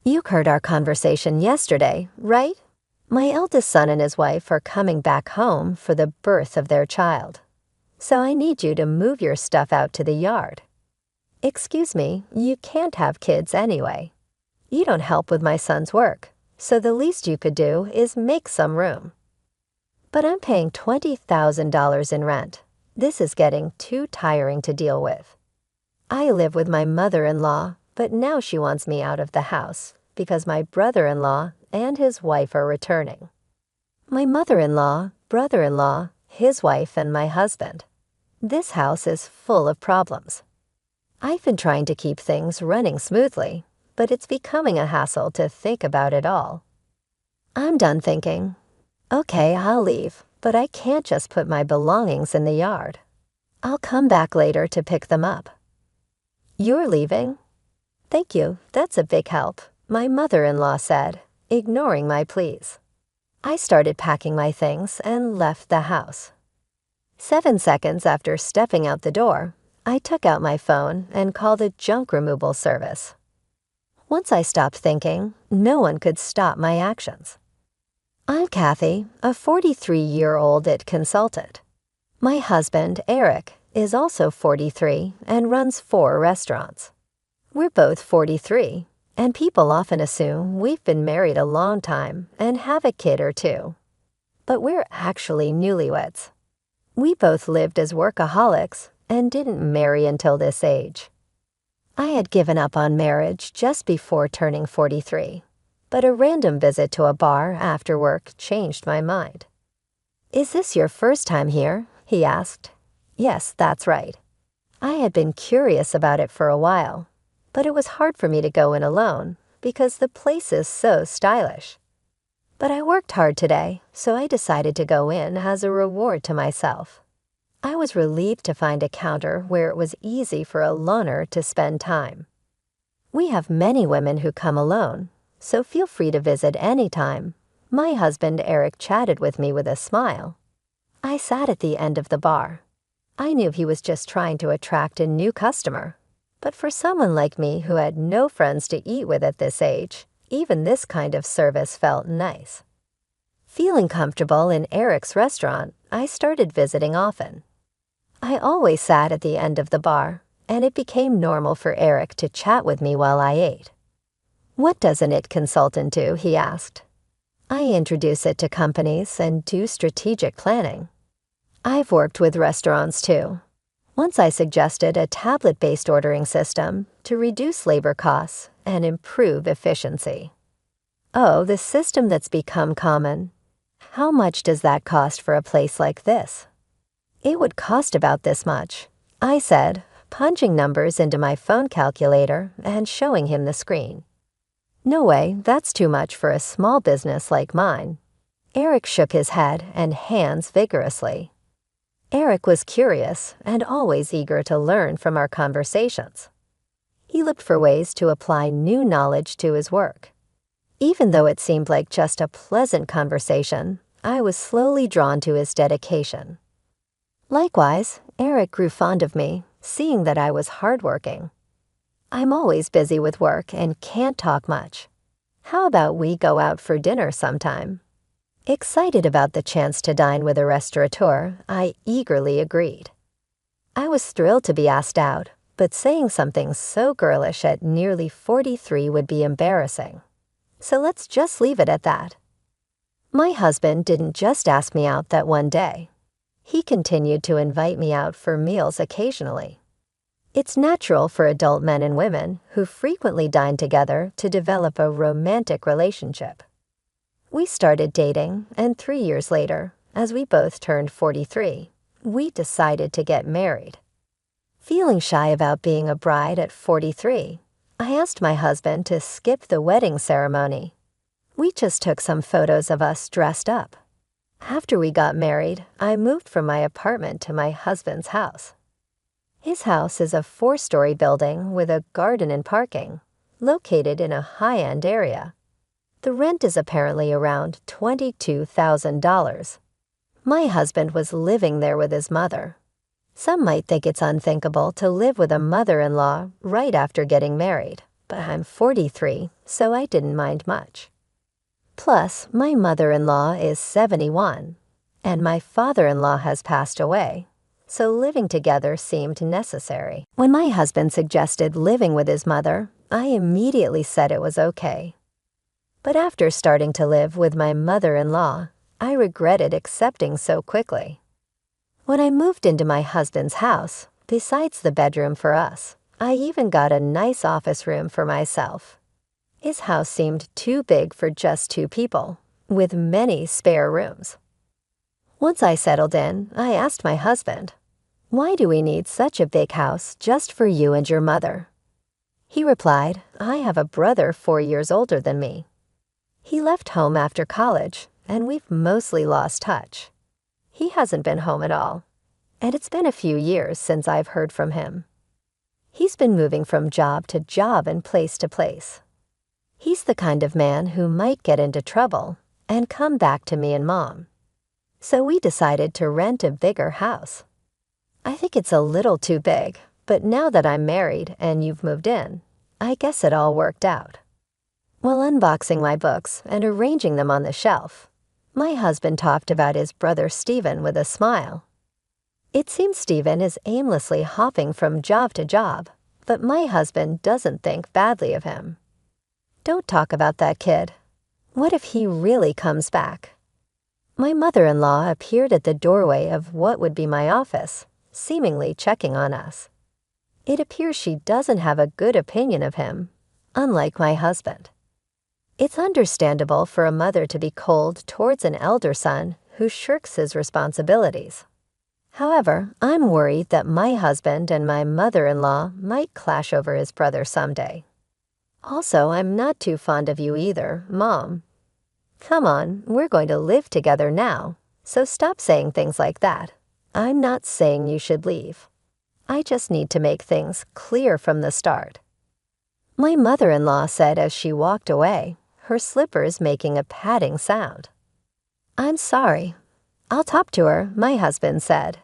You heard our conversation yesterday, right? My eldest son and his wife are coming back home for the birth of their child. So I need you to move your stuff out to the yard. Excuse me, you can't have kids anyway. You don't help with my son's work, so the least you could do is make some room. But I'm paying $20,000 in rent. This is getting too tiring to deal with. I live with my mother-in-law, but now she wants me out of the house because my brother-in-law and his wife are returning. My mother-in-law, brother-in-law, his wife, and my husband. This house is full of problems. I've been trying to keep things running smoothly, but it's becoming a hassle to think about it all. I'm done thinking. Okay, I'll leave, but I can't just put my belongings in the yard. I'll come back later to pick them up. You're leaving? Thank you, that's a big help, my mother-in-law said, ignoring my pleas. I started packing my things and left the house. 7 seconds after stepping out the door, I took out my phone and called a junk removal service. Once I stopped thinking, no one could stop my actions. I'm Kathy, a 43-year-old IT consultant. My husband, Eric, is also 43 and runs 4 restaurants. We're both 43, and people often assume we've been married a long time and have a kid or two. But we're actually newlyweds. We both lived as workaholics and didn't marry until this age. I had given up on marriage just before turning 43. But a random visit to a bar after work changed my mind. Is this your first time here? He asked. Yes, that's right. I had been curious about it for a while, but it was hard for me to go in alone because the place is so stylish. But I worked hard today, so I decided to go in as a reward to myself. I was relieved to find a counter where it was easy for a loner to spend time. We have many women who come alone, so feel free to visit anytime. My husband Eric chatted with me with a smile. I sat at the end of the bar. I knew he was just trying to attract a new customer. But for someone like me who had no friends to eat with at this age, even this kind of service felt nice. Feeling comfortable in Eric's restaurant, I started visiting often. I always sat at the end of the bar, and it became normal for Eric to chat with me while I ate. What does an IT consultant do? He asked. I introduce it to companies and do strategic planning. I've worked with restaurants too. Once I suggested a tablet-based ordering system to reduce labor costs and improve efficiency. Oh, the system that's become common. How much does that cost for a place like this? It would cost about this much, I said, punching numbers into my phone calculator and showing him the screen. No way, that's too much for a small business like mine. Eric shook his head and hands vigorously. Eric was curious and always eager to learn from our conversations. He looked for ways to apply new knowledge to his work. Even though it seemed like just a pleasant conversation, I was slowly drawn to his dedication. Likewise, Eric grew fond of me, seeing that I was hardworking. I'm always busy with work and can't talk much. How about we go out for dinner sometime? Excited about the chance to dine with a restaurateur, I eagerly agreed. I was thrilled to be asked out, but saying something so girlish at nearly 43 would be embarrassing. So let's just leave it at that. My husband didn't just ask me out that one day. He continued to invite me out for meals occasionally. It's natural for adult men and women who frequently dine together to develop a romantic relationship. We started dating, and 3 years later, as we both turned 43, we decided to get married. Feeling shy about being a bride at 43, I asked my husband to skip the wedding ceremony. We just took some photos of us dressed up. After we got married, I moved from my apartment to my husband's house. His house is a 4-story building with a garden and parking, located in a high-end area. The rent is apparently around $22,000. My husband was living there with his mother. Some might think it's unthinkable to live with a mother-in-law right after getting married, but I'm 43, so I didn't mind much. Plus, my mother-in-law is 71, and my father-in-law has passed away, so living together seemed necessary. When my husband suggested living with his mother, I immediately said it was okay. But after starting to live with my mother-in-law, I regretted accepting so quickly. When I moved into my husband's house, besides the bedroom for us, I even got a nice office room for myself. His house seemed too big for just 2 people, with many spare rooms. Once I settled in, I asked my husband, "Why do we need such a big house just for you and your mother?" He replied, "I have a brother 4 years older than me. He left home after college, and we've mostly lost touch. He hasn't been home at all, and it's been a few years since I've heard from him. He's been moving from job to job and place to place. He's the kind of man who might get into trouble and come back to me and Mom. So we decided to rent a bigger house. I think it's a little too big, but now that I'm married and you've moved in, I guess it all worked out." While unboxing my books and arranging them on the shelf, my husband talked about his brother Stephen with a smile. It seems Stephen is aimlessly hopping from job to job, but my husband doesn't think badly of him. "Don't talk about that kid. What if he really comes back?" My mother-in-law appeared at the doorway of what would be my office, seemingly checking on us. It appears she doesn't have a good opinion of him, unlike my husband. It's understandable for a mother to be cold towards an elder son who shirks his responsibilities. However, I'm worried that my husband and my mother-in-law might clash over his brother someday. Also, I'm not too fond of you either, Mom. Come on, we're going to live together now, so stop saying things like that. I'm not saying you should leave. I just need to make things clear from the start." My mother-in-law said as she walked away, her slippers making a padding sound. "I'm sorry. I'll talk to her," my husband said.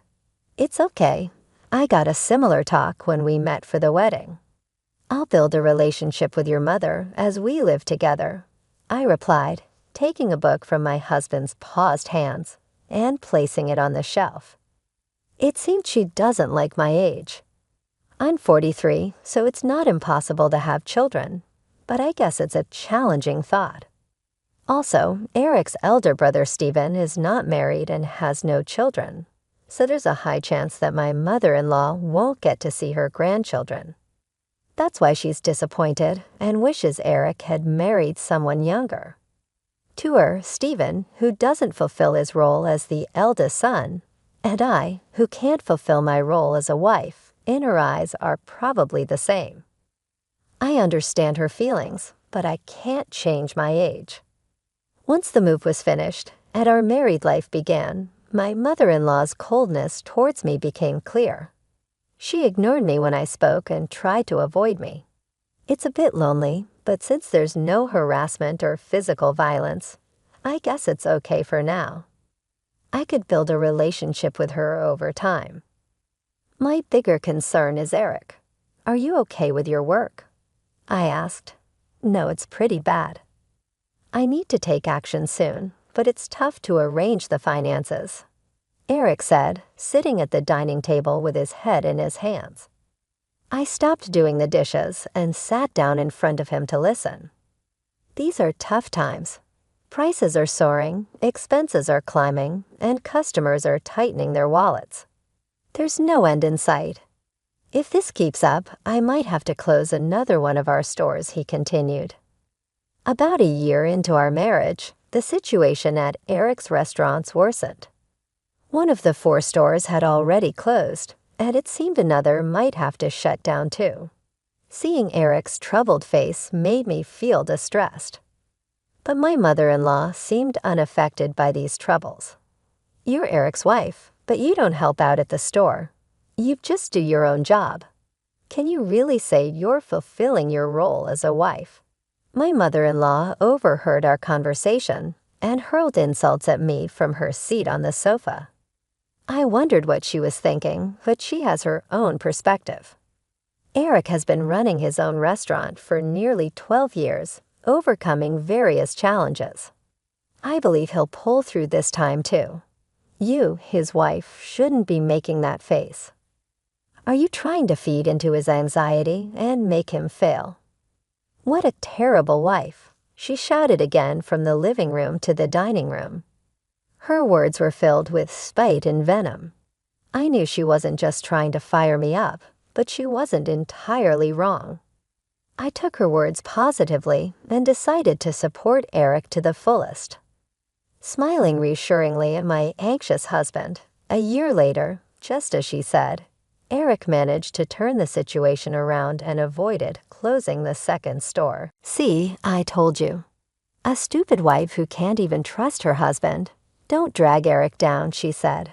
"It's okay. I got a similar talk when we met for the wedding." "I'll build a relationship with your mother as we live together," I replied, taking a book from my husband's paused hands and placing it on the shelf. It seemed she doesn't like my age. I'm 43, so it's not impossible to have children, but I guess it's a challenging thought. Also, Eric's elder brother Stephen is not married and has no children, so there's a high chance that my mother-in-law won't get to see her grandchildren. That's why she's disappointed and wishes Eric had married someone younger. To her, Stephen, who doesn't fulfill his role as the eldest son, and I, who can't fulfill my role as a wife, in her eyes are probably the same. I understand her feelings, but I can't change my age. Once the move was finished and our married life began, my mother-in-law's coldness towards me became clear. She ignored me when I spoke and tried to avoid me. It's a bit lonely, but since there's no harassment or physical violence, I guess it's okay for now. I could build a relationship with her over time. My bigger concern is Eric. "Are you okay with your work?" I asked. "No, it's pretty bad. I need to take action soon, but it's tough to arrange the finances," Eric said, sitting at the dining table with his head in his hands. I stopped doing the dishes and sat down in front of him to listen. These are tough times. Prices are soaring, expenses are climbing, and customers are tightening their wallets. There's no end in sight. If this keeps up, I might have to close another one of our stores, he continued. About a year into our marriage, the situation at Eric's restaurants worsened. One of the 4 stores had already closed, and it seemed another might have to shut down too. Seeing Eric's troubled face made me feel distressed. But my mother-in-law seemed unaffected by these troubles. "You're Eric's wife, but you don't help out at the store. You just do your own job. Can you really say you're fulfilling your role as a wife?" My mother-in-law overheard our conversation and hurled insults at me from her seat on the sofa. I wondered what she was thinking, but she has her own perspective. Eric has been running his own restaurant for nearly 12 years, overcoming various challenges. I believe he'll pull through this time too. You, his wife, shouldn't be making that face. Are you trying to feed into his anxiety and make him fail? What a terrible wife, she shouted again from the living room to the dining room. Her words were filled with spite and venom. I knew she wasn't just trying to fire me up, but she wasn't entirely wrong. I took her words positively and decided to support Eric to the fullest. Smiling reassuringly at my anxious husband, a year later, just as she said, Eric managed to turn the situation around and avoided closing the second store. See, I told you. A stupid wife who can't even trust her husband. Don't drag Eric down, she said.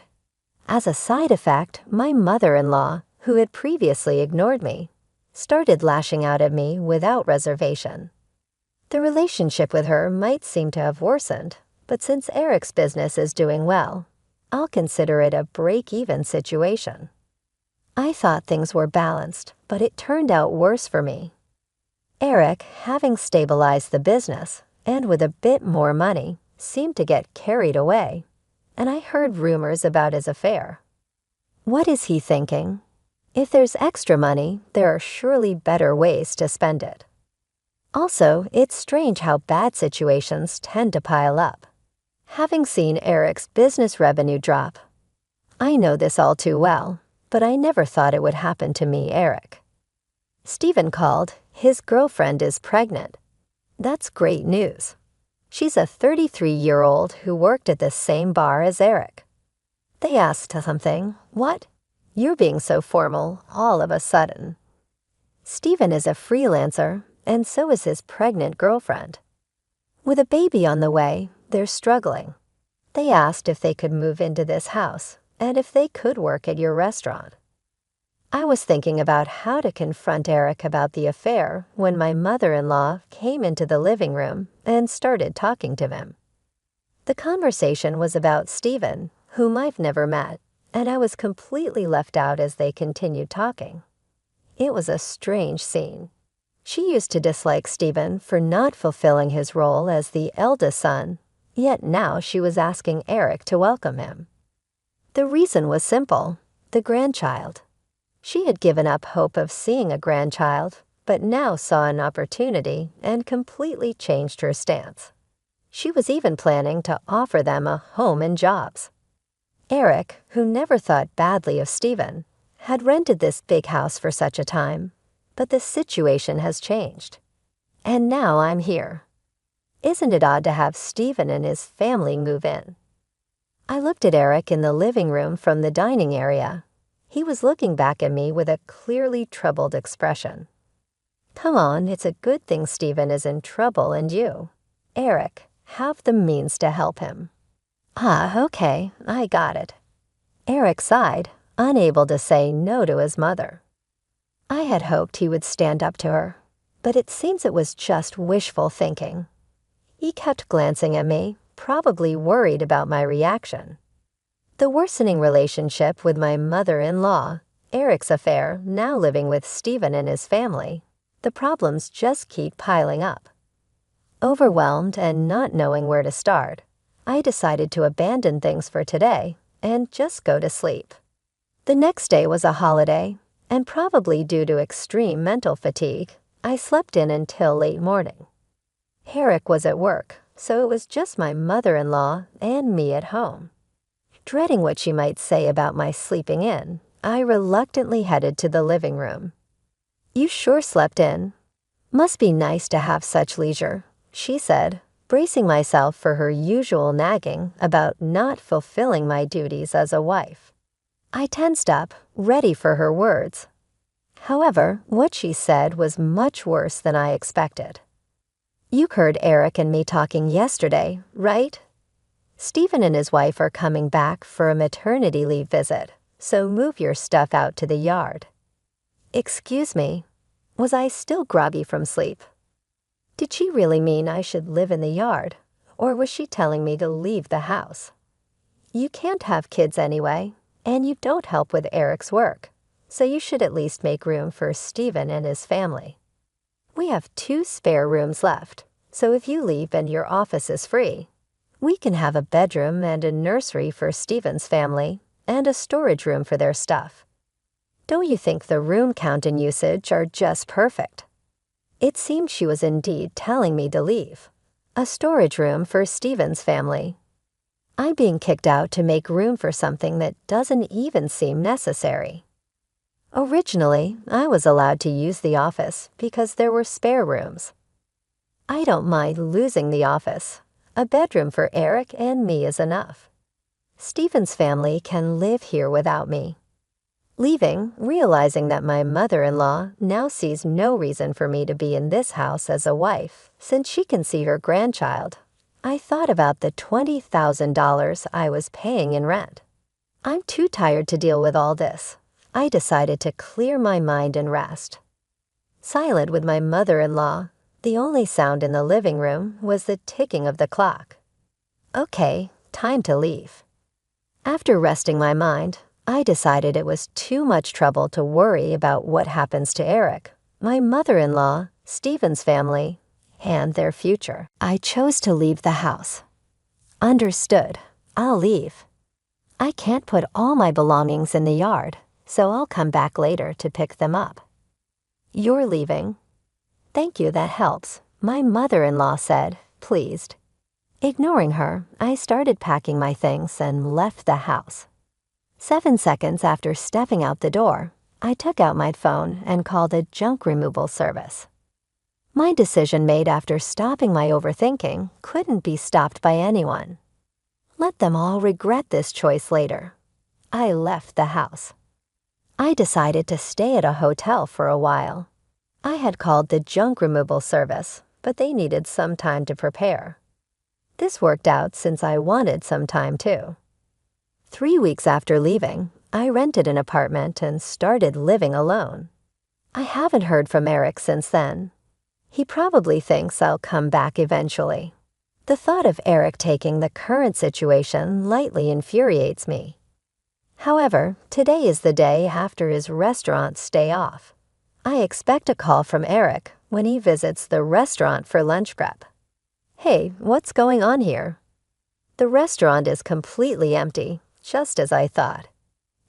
As a side effect, my mother-in-law, who had previously ignored me, started lashing out at me without reservation. The relationship with her might seem to have worsened, but since Eric's business is doing well, I'll consider it a break-even situation. I thought things were balanced, but it turned out worse for me. Eric, having stabilized the business, and with a bit more money, seemed to get carried away, and I heard rumors about his affair. What is he thinking? If there's extra money, there are surely better ways to spend it. Also, it's strange how bad situations tend to pile up. Having seen Eric's business revenue drop, I know this all too well, but I never thought it would happen to me, Eric. Stephen called. His girlfriend is pregnant. That's great news. She's a 33-year-old who worked at the same bar as Eric. They asked something. What? You're being so formal all of a sudden. Stephen is a freelancer, and so is his pregnant girlfriend. With a baby on the way, they're struggling. They asked if they could move into this house, and if they could work at your restaurant. I was thinking about how to confront Eric about the affair when my mother-in-law came into the living room and started talking to him. The conversation was about Stephen, whom I've never met, and I was completely left out as they continued talking. It was a strange scene. She used to dislike Stephen for not fulfilling his role as the eldest son, yet now she was asking Eric to welcome him. The reason was simple: the grandchild. She had given up hope of seeing a grandchild, but now saw an opportunity and completely changed her stance. She was even planning to offer them a home and jobs. Eric, who never thought badly of Stephen, had rented this big house for such a time, but the situation has changed. And now I'm here. Isn't it odd to have Stephen and his family move in? I looked at Eric in the living room from the dining area. He was looking back at me with a clearly troubled expression. Come on, it's a good thing Stephen is in trouble and you, Eric, have the means to help him. Ah, okay, I got it. Eric sighed, unable to say no to his mother. I had hoped he would stand up to her, but it seems it was just wishful thinking. He kept glancing at me, probably worried about my reaction. The worsening relationship with my mother-in-law, Eric's affair, now living with Stephen and his family, the problems just keep piling up. Overwhelmed and not knowing where to start, I decided to abandon things for today and just go to sleep. The next day was a holiday, and probably due to extreme mental fatigue, I slept in until late morning. Eric was at work, so it was just my mother-in-law and me at home. Dreading what she might say about my sleeping in, I reluctantly headed to the living room. You sure slept in. Must be nice to have such leisure, she said, bracing myself for her usual nagging about not fulfilling my duties as a wife. I tensed up, ready for her words. However, what she said was much worse than I expected. You heard Eric and me talking yesterday, right? Stephen and his wife are coming back for a maternity leave visit, so move your stuff out to the yard. Excuse me, was I still groggy from sleep? Did she really mean I should live in the yard, or was she telling me to leave the house? You can't have kids anyway, and you don't help with Eric's work, so you should at least make room for Steven and his family. We have 2 spare rooms left, so if you leave and your office is free, we can have a bedroom and a nursery for Steven's family and a storage room for their stuff. Don't you think the room count and usage are just perfect? It seemed she was indeed telling me to leave. A storage room for Steven's family. I'm being kicked out to make room for something that doesn't even seem necessary. Originally, I was allowed to use the office because there were spare rooms. I don't mind losing the office. A bedroom for Eric and me is enough. Steven's family can live here without me. Leaving, realizing that my mother-in-law now sees no reason for me to be in this house as a wife, since she can see her grandchild, I thought about the $20,000 I was paying in rent. I'm too tired to deal with all this. I decided to clear my mind and rest. Silent with my mother-in-law, the only sound in the living room was the ticking of the clock. Okay, time to leave. After resting my mind, I decided it was too much trouble to worry about what happens to Eric, my mother-in-law, Steven's family, and their future. I chose to leave the house. Understood. I'll leave. I can't put all my belongings in the yard, so I'll come back later to pick them up. You're leaving? Thank you, that helps, my mother-in-law said, pleased. Ignoring her, I started packing my things and left the house. 7 seconds after stepping out the door, I took out my phone and called a junk removal service. My decision made after stopping my overthinking couldn't be stopped by anyone. Let them all regret this choice later. I left the house. I decided to stay at a hotel for a while. I had called the junk removal service, but they needed some time to prepare. This worked out since I wanted some time too. 3 weeks after leaving, I rented an apartment and started living alone. I haven't heard from Eric since then. He probably thinks I'll come back eventually. The thought of Eric taking the current situation lightly infuriates me. However, today is the day after his restaurant stay off. I expect a call from Eric when he visits the restaurant for lunch prep. Hey, what's going on here? The restaurant is completely empty, just as I thought.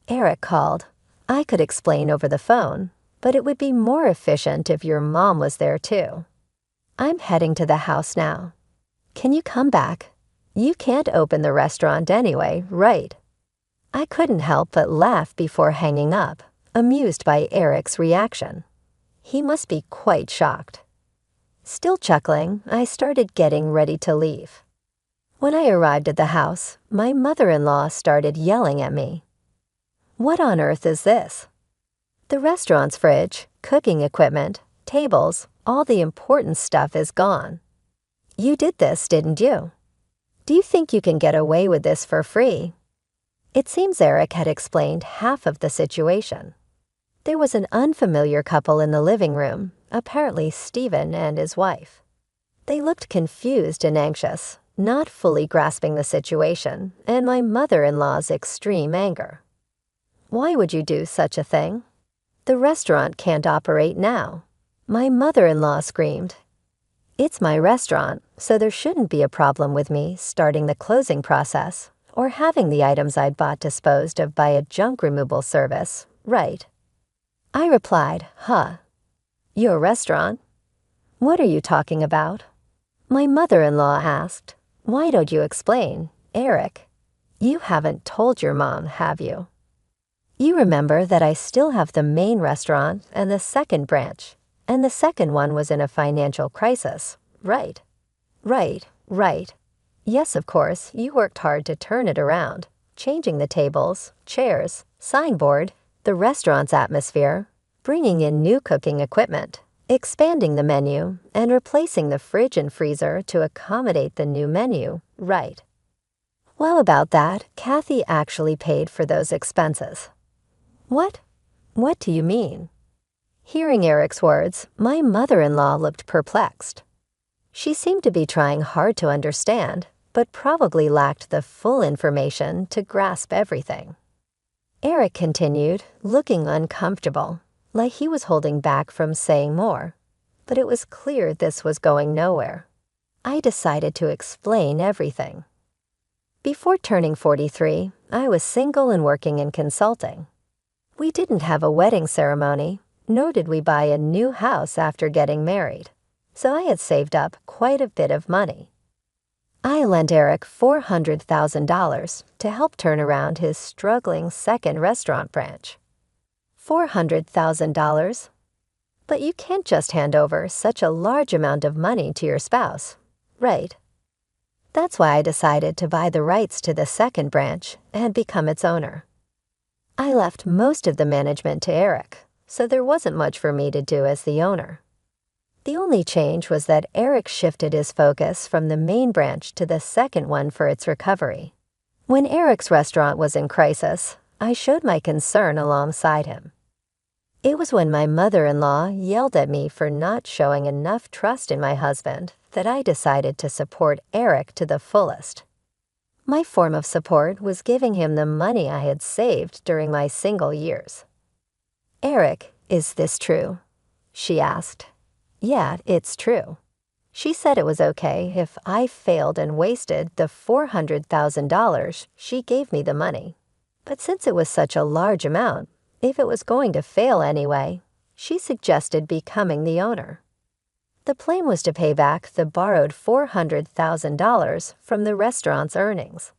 Eric called. I could explain over the phone, but it would be more efficient if your mom was there too. I'm heading to the house now. Can you come back? You can't open the restaurant anyway, right? I couldn't help but laugh before hanging up, amused by Eric's reaction. He must be quite shocked. Still chuckling, I started getting ready to leave. When I arrived at the house, my mother-in-law started yelling at me. What on earth is this? The restaurant's fridge, cooking equipment, tables, all the important stuff is gone. You did this, didn't you? Do you think you can get away with this for free? It seems Eric had explained half of the situation. There was an unfamiliar couple in the living room, apparently Steven and his wife. They looked confused and anxious, not fully grasping the situation and my mother-in-law's extreme anger. Why would you do such a thing? The restaurant can't operate now. My mother-in-law screamed. It's my restaurant, so there shouldn't be a problem with me starting the closing process or having the items I'd bought disposed of by a junk removal service, right? I replied, Your restaurant? What are you talking about? My mother-in-law asked. Why don't you explain, Eric? You haven't told your mom, have you? You remember that I still have the main restaurant and the second branch, and the second one was in a financial crisis, right? Right. Yes, of course, you worked hard to turn it around, changing the tables, chairs, signboard, the restaurant's atmosphere, bringing in new cooking equipment, expanding the menu, and replacing the fridge and freezer to accommodate the new menu, right? Well, about that, Kathy actually paid for those expenses. What? What do you mean? Hearing Eric's words, my mother-in-law looked perplexed. She seemed to be trying hard to understand, but probably lacked the full information to grasp everything. Eric continued, looking uncomfortable, like he was holding back from saying more. But it was clear this was going nowhere. I decided to explain everything. Before turning 43, I was single and working in consulting. We didn't have a wedding ceremony, nor did we buy a new house after getting married, so I had saved up quite a bit of money. I lent Eric $400,000 to help turn around his struggling second restaurant branch. $400,000? But you can't just hand over such a large amount of money to your spouse, right? That's why I decided to buy the rights to the second branch and become its owner. I left most of the management to Eric, so there wasn't much for me to do as the owner. The only change was that Eric shifted his focus from the main branch to the second one for its recovery. When Eric's restaurant was in crisis, I showed my concern alongside him. It was when my mother-in-law yelled at me for not showing enough trust in my husband that I decided to support Eric to the fullest. My form of support was giving him the money I had saved during my single years. "Eric, is this true?" she asked. "Yeah, it's true." She said it was okay if I failed and wasted the $400,000 she gave me the money. But since it was such a large amount, if it was going to fail anyway, she suggested becoming the owner. The plan was to pay back the borrowed $400,000 from the restaurant's earnings.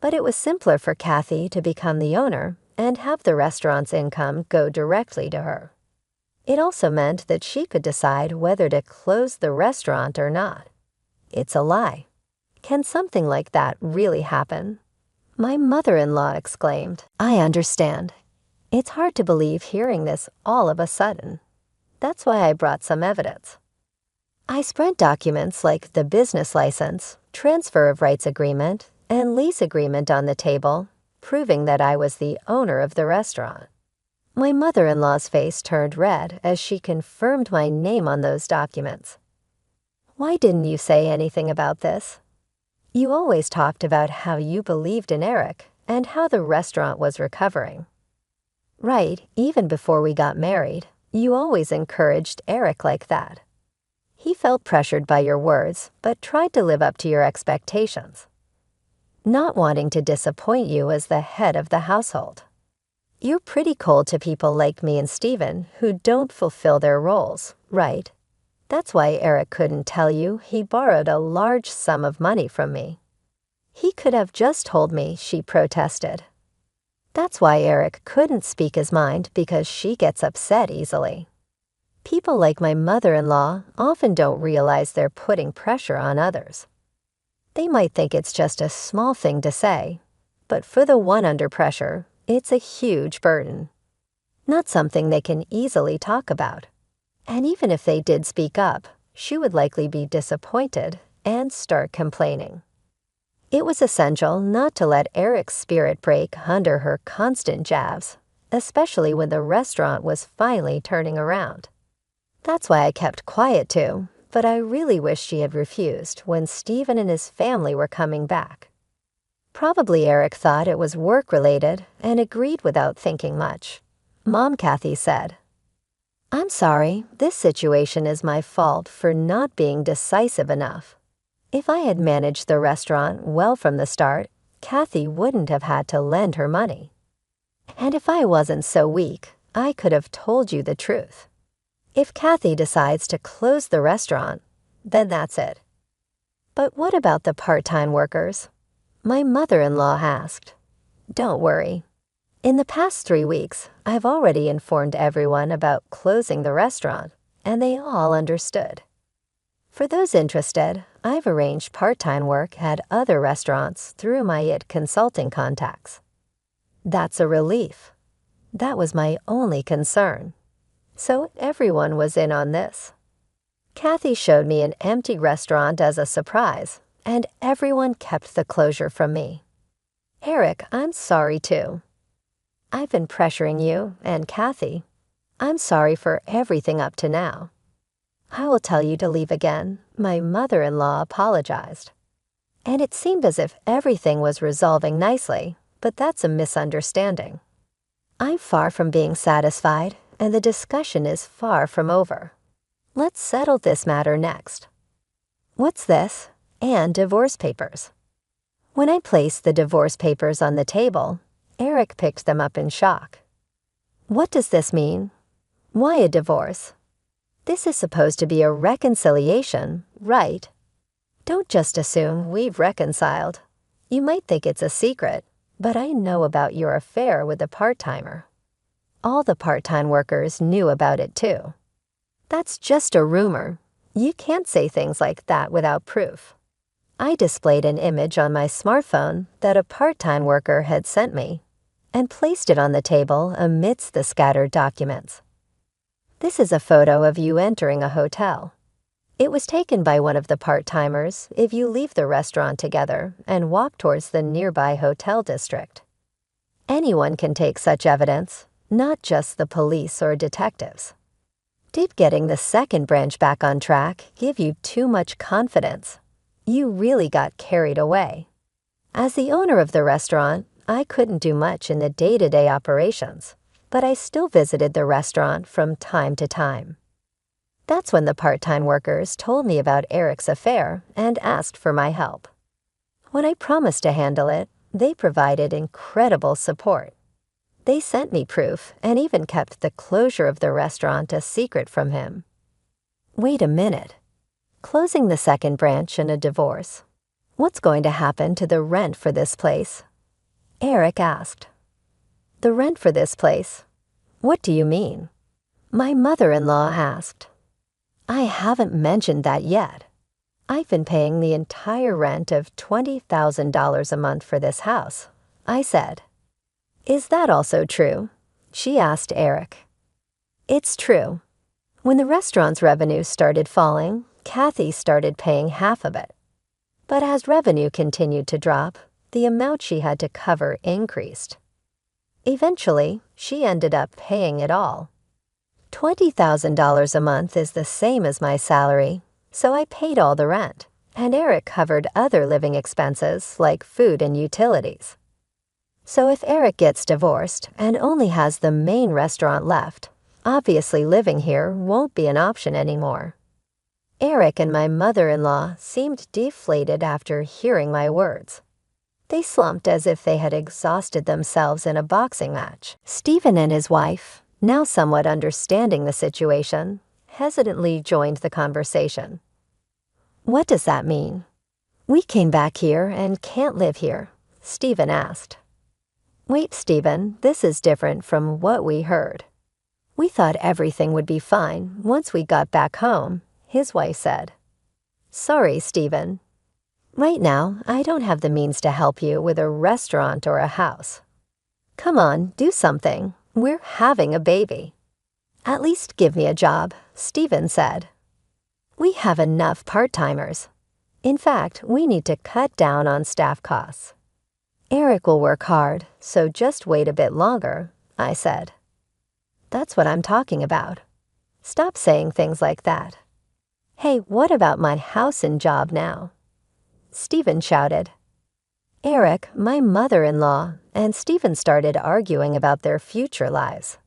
But it was simpler for Kathy to become the owner and have the restaurant's income go directly to her. It also meant that she could decide whether to close the restaurant or not. It's a lie. Can something like that really happen? My mother-in-law exclaimed, "I understand. It's hard to believe hearing this all of a sudden. That's why I brought some evidence." I spread documents like the business license, transfer of rights agreement, and lease agreement on the table, proving that I was the owner of the restaurant. My mother-in-law's face turned red as she confirmed my name on those documents. "Why didn't you say anything about this? You always talked about how you believed in Eric and how the restaurant was recovering." "Right, even before we got married, you always encouraged Eric like that. He felt pressured by your words, but tried to live up to your expectations. Not wanting to disappoint you as the head of the household. You're pretty cold to people like me and Steven who don't fulfill their roles, right? That's why Eric couldn't tell you he borrowed a large sum of money from me. He could have just told me," she protested. "That's why Eric couldn't speak his mind, because she gets upset easily. People like my mother-in-law often don't realize they're putting pressure on others. They might think it's just a small thing to say, but for the one under pressure, it's a huge burden. Not something they can easily talk about. And even if they did speak up, she would likely be disappointed and start complaining." It was essential not to let Eric's spirit break under her constant jabs, especially when the restaurant was finally turning around. That's why I kept quiet too, but I really wish she had refused when Steven and his family were coming back. Probably Eric thought it was work-related and agreed without thinking much. Mom Kathy said, "I'm sorry, this situation is my fault for not being decisive enough. If I had managed the restaurant well from the start, Kathy wouldn't have had to lend her money. And if I wasn't so weak, I could have told you the truth. If Kathy decides to close the restaurant, then that's it." "But what about the part-time workers?" my mother-in-law asked. "Don't worry. In the past 3 weeks, I've already informed everyone about closing the restaurant, and they all understood. For those interested, I've arranged part-time work at other restaurants through my IT consulting contacts." That's a relief. That was my only concern. So everyone was in on this. Kathy showed me an empty restaurant as a surprise, and everyone kept the closure from me. "Eric, I'm sorry too. I've been pressuring you and Kathy. I'm sorry for everything up to now. I will tell you to leave again," my mother-in-law apologized. And it seemed as if everything was resolving nicely, but that's a misunderstanding. I'm far from being satisfied, and the discussion is far from over. Let's settle this matter next. What's this? And divorce papers. When I placed the divorce papers on the table, Eric picked them up in shock. What does this mean? Why a divorce? This is supposed to be a reconciliation, right? Don't just assume we've reconciled. You might think it's a secret, but I know about your affair with the part-timer. All the part-time workers knew about it too. That's just a rumor. You can't say things like that without proof. I displayed an image on my smartphone that a part-time worker had sent me and placed it on the table amidst the scattered documents. This is a photo of you entering a hotel. It was taken by one of the part-timers if you leave the restaurant together and walk towards the nearby hotel district. Anyone can take such evidence, not just the police or detectives. Did getting the second branch back on track give you too much confidence? You really got carried away. As the owner of the restaurant, I couldn't do much in the day-to-day operations, but I still visited the restaurant from time to time. That's when the part-time workers told me about Eric's affair and asked for my help. When I promised to handle it, they provided incredible support. They sent me proof and even kept the closure of the restaurant a secret from him. Wait a minute. Closing the second branch in a divorce. What's going to happen to the rent for this place? Eric asked. The rent for this place? What do you mean? My mother-in-law asked. I haven't mentioned that yet. I've been paying the entire rent of $20,000 a month for this house, I said. Is that also true? She asked Eric. It's true. When the restaurant's revenue started falling, Kathy started paying half of it. But as revenue continued to drop, the amount she had to cover increased. Eventually, she ended up paying it all. $20,000 a month is the same as my salary, so I paid all the rent, and Eric covered other living expenses like food and utilities. So if Eric gets divorced and only has the main restaurant left, obviously living here won't be an option anymore. Eric and my mother-in-law seemed deflated after hearing my words. They slumped as if they had exhausted themselves in a boxing match. Stephen and his wife, now somewhat understanding the situation, hesitantly joined the conversation. What does that mean? We came back here and can't live here, Stephen asked. Wait, Stephen, this is different from what we heard. We thought everything would be fine once we got back home, his wife said. Sorry, Stephen. Right now, I don't have the means to help you with a restaurant or a house. Come on, do something. We're having a baby. At least give me a job, Stephen said. We have enough part-timers. In fact, we need to cut down on staff costs. Eric will work hard, so just wait a bit longer, I said. That's what I'm talking about. Stop saying things like that. Hey, what about my house and job now? Stephen shouted. Eric, my mother-in-law, and Stephen started arguing about their future lives.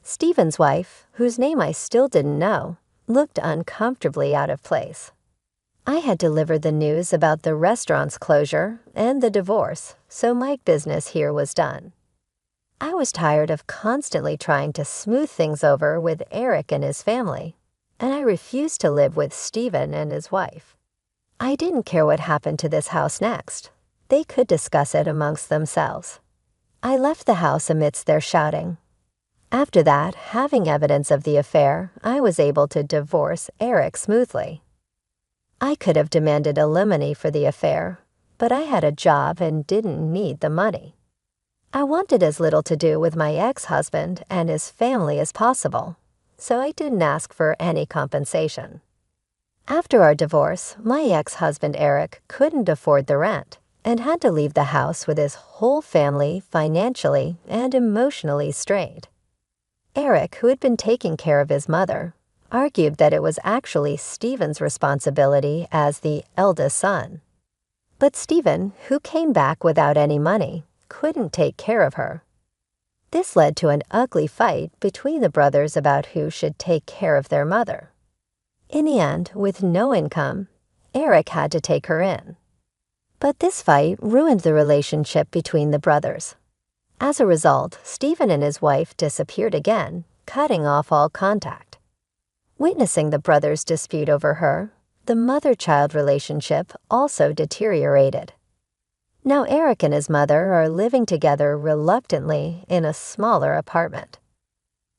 Stephen's wife, whose name I still didn't know, looked uncomfortably out of place. I had delivered the news about the restaurant's closure and the divorce, so my business here was done. I was tired of constantly trying to smooth things over with Eric and his family, and I refused to live with Stephen and his wife. I didn't care what happened to this house next. They could discuss it amongst themselves. I left the house amidst their shouting. After that, having evidence of the affair, I was able to divorce Eric smoothly. I could have demanded alimony for the affair, but I had a job and didn't need the money. I wanted as little to do with my ex-husband and his family as possible, so I didn't ask for any compensation. After our divorce, my ex-husband Eric couldn't afford the rent and had to leave the house with his whole family financially and emotionally strained. Eric, who had been taking care of his mother, argued that it was actually Stephen's responsibility as the eldest son. But Stephen, who came back without any money, couldn't take care of her. This led to an ugly fight between the brothers about who should take care of their mother. In the end, with no income, Eric had to take her in. But this fight ruined the relationship between the brothers. As a result, Stephen and his wife disappeared again, cutting off all contact. Witnessing the brothers' dispute over her, the mother-child relationship also deteriorated. Now Eric and his mother are living together reluctantly in a smaller apartment.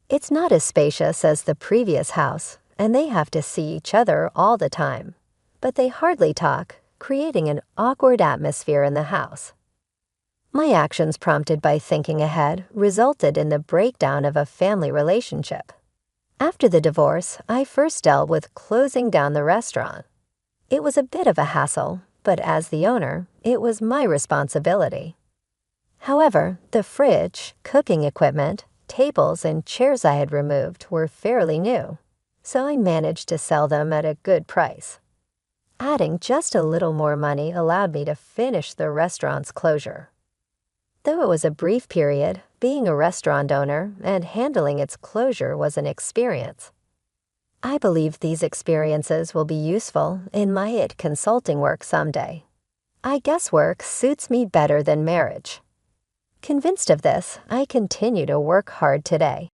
It's not as spacious as the previous house, and they have to see each other all the time, but they hardly talk, creating an awkward atmosphere in the house. My actions, prompted by thinking ahead, resulted in the breakdown of a family relationship. After the divorce, I first dealt with closing down the restaurant. It was a bit of a hassle, but as the owner, it was my responsibility. However, the fridge, cooking equipment, tables, and chairs I had removed were fairly new, so I managed to sell them at a good price. Adding just a little more money allowed me to finish the restaurant's closure. Though it was a brief period, being a restaurant owner and handling its closure was an experience. I believe these experiences will be useful in my IT consulting work someday. I guess work suits me better than marriage. Convinced of this, I continue to work hard today.